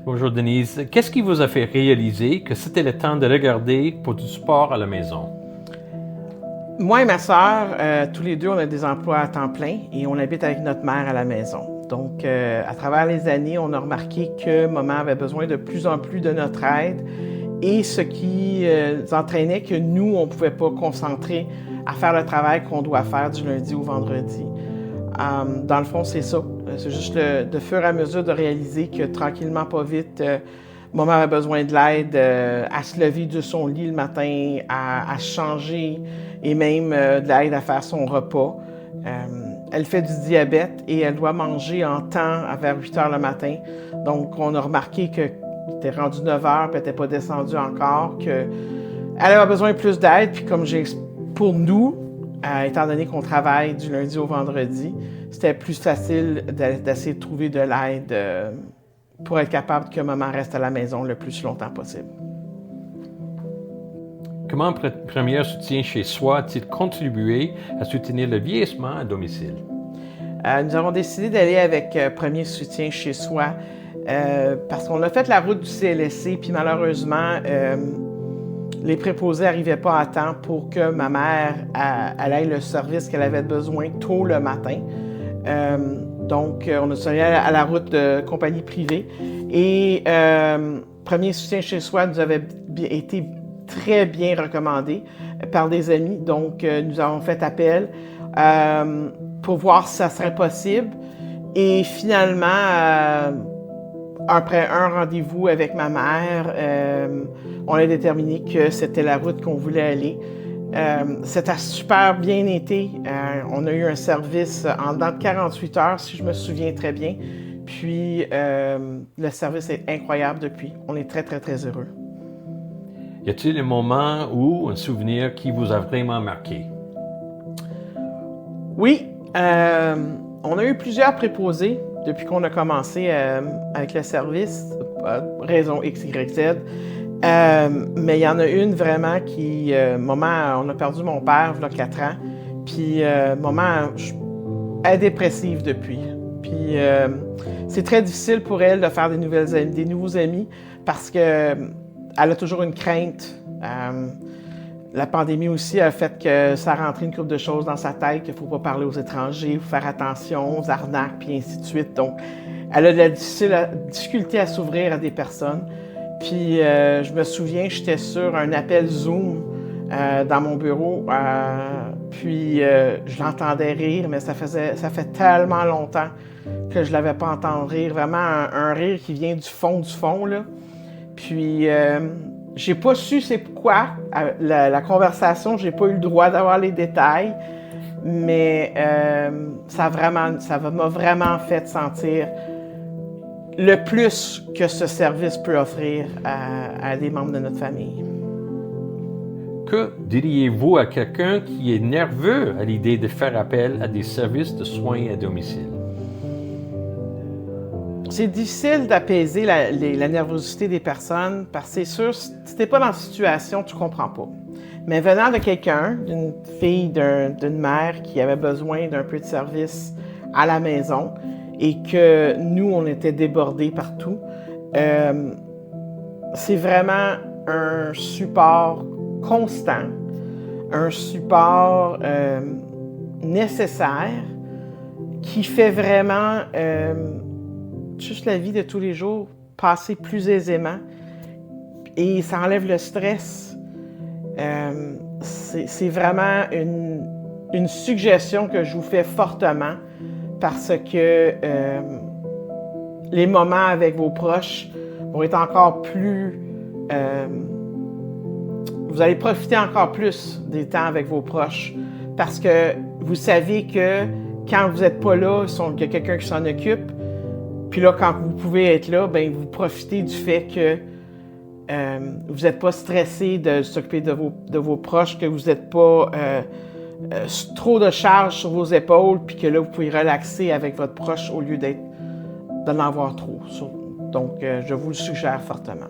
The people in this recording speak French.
Bonjour Denise. Qu'est-ce qui vous a fait réaliser que c'était le temps de regarder pour du sport à la maison? Moi et ma sœur, tous les deux, on a des emplois à temps plein et on habite avec notre mère à la maison. Donc, à travers les années, on a remarqué que maman avait besoin de plus en plus de notre aide et ce qui entraînait que nous, on ne pouvait pas concentrer à faire le travail qu'on doit faire du lundi au vendredi. Dans le fond, c'est ça. C'est juste de fur et à mesure de réaliser que tranquillement, pas vite, maman avait besoin de l'aide à se lever de son lit le matin, à se changer et même de l'aide à faire son repas. Elle fait du diabète et elle doit manger en temps vers 8 heures le matin. Donc, on a remarqué qu'elle était rendue 9 heures puis elle n'était pas descendue encore, qu'elle avait besoin de plus d'aide. Puis comme pour nous, étant donné qu'on travaille du lundi au vendredi, c'était plus facile d'essayer de trouver de l'aide pour être capable que maman reste à la maison le plus longtemps possible. Comment Premier Soutien chez soi a-t-il contribué à soutenir le vieillissement à domicile? Nous avons décidé d'aller avec Premier Soutien chez soi parce qu'on a fait la route du CLSC, puis malheureusement, les préposés n'arrivaient pas à temps pour que ma mère elle ait le service qu'elle avait besoin tôt le matin. Donc, on a allé à la route de compagnie privée et Premier Soutien chez soi nous avait été très bien recommandé par des amis. Donc, nous avons fait appel pour voir si ça serait possible. Et finalement, après un rendez-vous avec ma mère, on a déterminé que c'était la route qu'on voulait aller. Ça a super bien été. On a eu un service en dedans de 48 heures, si je me souviens très bien. Puis, le service est incroyable depuis. On est très, très, très heureux. Y a-t-il un moment ou un souvenir qui vous a vraiment marqué? Oui, on a eu plusieurs préposés depuis qu'on a commencé avec le service, raison X, Y, Z. Mais il y en a une vraiment qui, on a perdu mon père il y a 4 ans, puis maman est dépressive depuis. Puis c'est très difficile pour elle de faire des nouveaux amis parce que elle a toujours une crainte. La pandémie aussi a fait que ça a rentré une couple de choses dans sa tête, qu'il ne faut pas parler aux étrangers, il faut faire attention aux arnaques, puis ainsi de suite. Donc, elle a de la difficulté à s'ouvrir à des personnes. Puis, je me souviens, j'étais sur un appel Zoom dans mon bureau, puis je l'entendais rire, mais ça fait tellement longtemps que je ne l'avais pas entendu rire. Vraiment un rire qui vient du fond, là. Puis, j'ai pas su c'est pourquoi. La conversation, j'ai pas eu le droit d'avoir les détails, mais ça m'a vraiment fait sentir le plus que ce service peut offrir à des membres de notre famille. Que diriez-vous à quelqu'un qui est nerveux à l'idée de faire appel à des services de soins à domicile? C'est difficile d'apaiser la nervosité des personnes parce que c'est sûr, si tu n'es pas dans la situation, tu ne comprends pas. Mais venant de quelqu'un, d'une fille, d'une mère qui avait besoin d'un peu de service à la maison et que nous, on était débordés partout, c'est vraiment un support constant, un support nécessaire qui fait vraiment juste la vie de tous les jours passer plus aisément et ça enlève le stress. C'est vraiment une suggestion que je vous fais fortement parce que les moments avec vos proches vont être encore plus... vous allez profiter encore plus des temps avec vos proches parce que vous savez que quand vous n'êtes pas là, il y a quelqu'un qui s'en occupe. Puis là, quand vous pouvez être là, bien, vous profitez du fait que vous n'êtes pas stressé de s'occuper de vos proches, que vous n'êtes pas trop de charge sur vos épaules, puis que là, vous pouvez relaxer avec votre proche au lieu d'en avoir trop. Donc, je vous le suggère fortement.